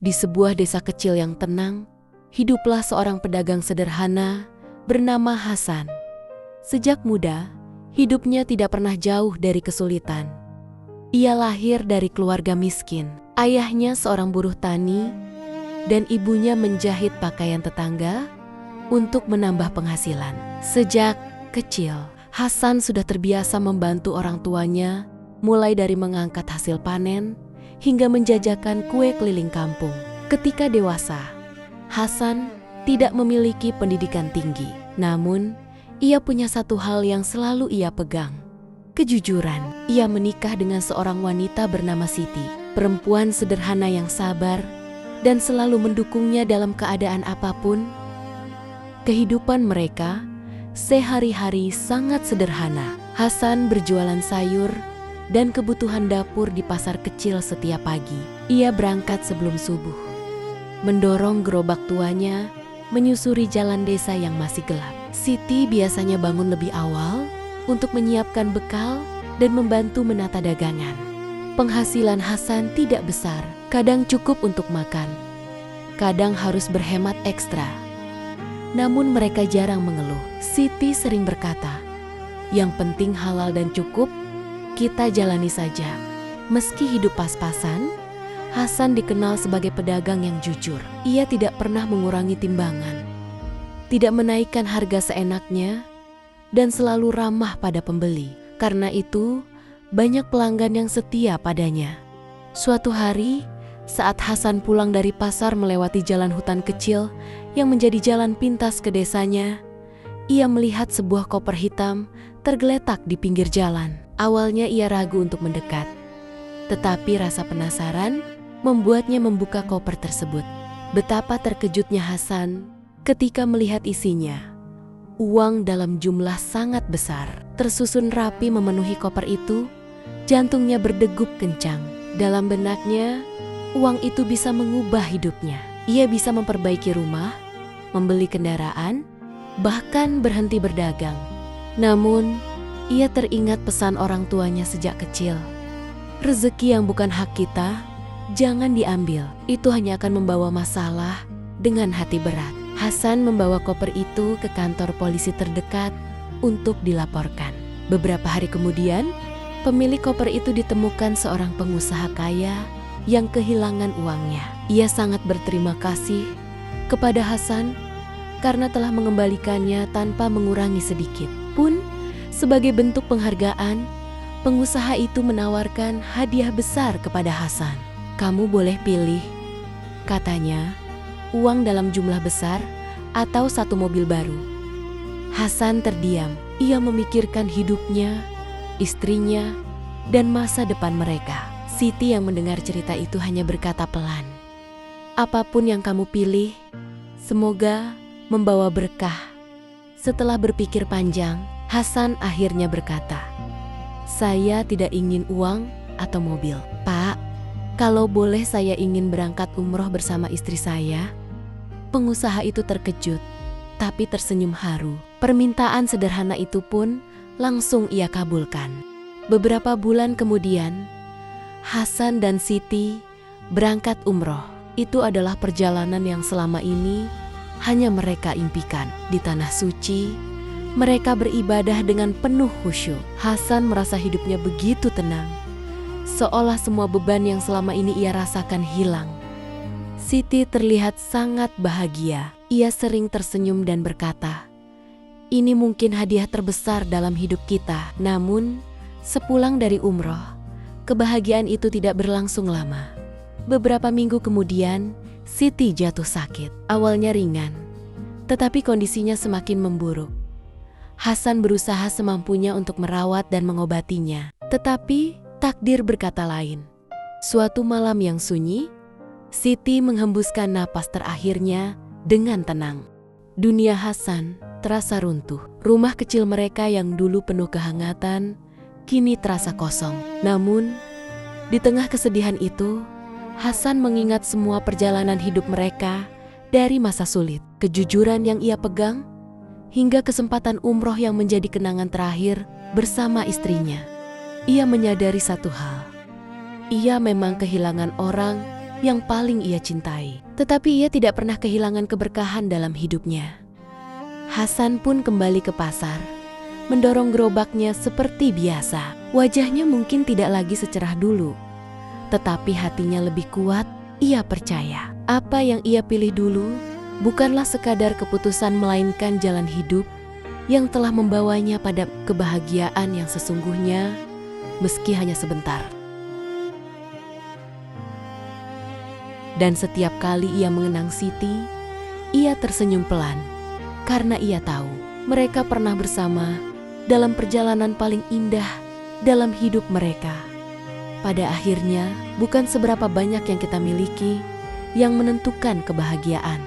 Di sebuah desa kecil yang tenang, hiduplah seorang pedagang sederhana bernama Hasan. Sejak muda, hidupnya tidak pernah jauh dari kesulitan. Ia lahir dari keluarga miskin. Ayahnya seorang buruh tani dan ibunya menjahit pakaian tetangga untuk menambah penghasilan. Sejak kecil, Hasan sudah terbiasa membantu orang tuanya, mulai dari mengangkat hasil panen hingga menjajakan kue keliling kampung. Ketika dewasa, Hasan tidak memiliki pendidikan tinggi. Namun, ia punya satu hal yang selalu ia pegang: kejujuran. Ia menikah dengan seorang wanita bernama Siti, perempuan sederhana yang sabar dan selalu mendukungnya dalam keadaan apapun. Kehidupan mereka sehari-hari sangat sederhana. Hasan berjualan sayur dan kebutuhan dapur di pasar kecil setiap pagi. Ia berangkat sebelum subuh, mendorong gerobak tuanya menyusuri jalan desa yang masih gelap. Siti biasanya bangun lebih awal untuk menyiapkan bekal dan membantu menata dagangan. Penghasilan Hasan tidak besar, kadang cukup untuk makan, kadang harus berhemat ekstra. Namun mereka jarang mengeluh. Siti sering berkata, "Yang penting halal dan cukup, kita jalani saja." Meski hidup pas-pasan, Hasan dikenal sebagai pedagang yang jujur. Ia tidak pernah mengurangi timbangan, tidak menaikkan harga seenaknya, dan selalu ramah pada pembeli. Karena itu, banyak pelanggan yang setia padanya. Suatu hari, saat Hasan pulang dari pasar melewati jalan hutan kecil yang menjadi jalan pintas ke desanya, ia melihat sebuah koper hitam tergeletak di pinggir jalan. Awalnya ia ragu untuk mendekat, tetapi rasa penasaran membuatnya membuka koper tersebut. Betapa terkejutnya Hasan ketika melihat isinya. Uang dalam jumlah sangat besar, tersusun rapi memenuhi koper itu. Jantungnya berdegup kencang. Dalam benaknya, uang itu bisa mengubah hidupnya. Ia bisa memperbaiki rumah, membeli kendaraan, bahkan berhenti berdagang. Namun, ia teringat pesan orang tuanya sejak kecil. Rezeki yang bukan hak kita, jangan diambil. Itu hanya akan membawa masalah dengan hati berat. Hasan membawa koper itu ke kantor polisi terdekat untuk dilaporkan. Beberapa hari kemudian, pemilik koper itu ditemukan seorang pengusaha kaya yang kehilangan uangnya. Ia sangat berterima kasih kepada Hasan karena telah mengembalikannya tanpa mengurangi sedikit pun. Sebagai bentuk penghargaan, pengusaha itu menawarkan hadiah besar kepada Hasan. "Kamu boleh pilih," katanya, "uang dalam jumlah besar atau satu mobil baru." Hasan terdiam. Ia memikirkan hidupnya, istrinya, dan masa depan mereka. Siti yang mendengar cerita itu hanya berkata pelan, "Apapun yang kamu pilih, semoga membawa berkah." Setelah berpikir panjang, Hasan akhirnya berkata, "Saya tidak ingin uang atau mobil. Pak, kalau boleh saya ingin berangkat umroh bersama istri saya." Pengusaha itu terkejut, tapi tersenyum haru. Permintaan sederhana itu pun langsung ia kabulkan. Beberapa bulan kemudian, Hasan dan Siti berangkat umroh. Itu adalah perjalanan yang selama ini hanya mereka impikan. Di tanah suci, mereka beribadah dengan penuh khusyuk. Hasan merasa hidupnya begitu tenang, seolah semua beban yang selama ini ia rasakan hilang. Siti terlihat sangat bahagia. Ia sering tersenyum dan berkata, "Ini mungkin hadiah terbesar dalam hidup kita." Namun, sepulang dari umroh, kebahagiaan itu tidak berlangsung lama. Beberapa minggu kemudian, Siti jatuh sakit. Awalnya ringan, tetapi kondisinya semakin memburuk. Hasan berusaha semampunya untuk merawat dan mengobatinya. Tetapi takdir berkata lain. Suatu malam yang sunyi, Siti menghembuskan napas terakhirnya dengan tenang. Dunia Hasan terasa runtuh. Rumah kecil mereka yang dulu penuh kehangatan, kini terasa kosong. Namun, di tengah kesedihan itu, Hasan mengingat semua perjalanan hidup mereka dari masa sulit, kejujuran yang ia pegang, hingga kesempatan umroh yang menjadi kenangan terakhir bersama istrinya. Ia menyadari satu hal, ia memang kehilangan orang yang paling ia cintai. Tetapi ia tidak pernah kehilangan keberkahan dalam hidupnya. Hasan pun kembali ke pasar, mendorong gerobaknya seperti biasa. Wajahnya mungkin tidak lagi secerah dulu, tetapi hatinya lebih kuat. Ia percaya apa yang ia pilih dulu bukanlah sekadar keputusan, melainkan jalan hidup yang telah membawanya pada kebahagiaan yang sesungguhnya, meski hanya sebentar. Dan setiap kali ia mengenang Siti, ia tersenyum pelan, karena ia tahu mereka pernah bersama dalam perjalanan paling indah dalam hidup mereka. Pada akhirnya, bukan seberapa banyak yang kita miliki yang menentukan kebahagiaan,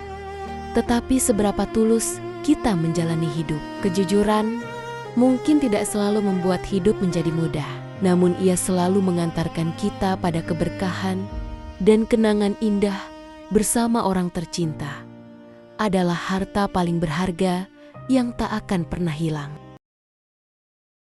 tetapi seberapa tulus kita menjalani hidup. Kejujuran mungkin tidak selalu membuat hidup menjadi mudah, namun ia selalu mengantarkan kita pada keberkahan dan kenangan indah bersama orang tercinta. Adalah harta paling berharga yang tak akan pernah hilang.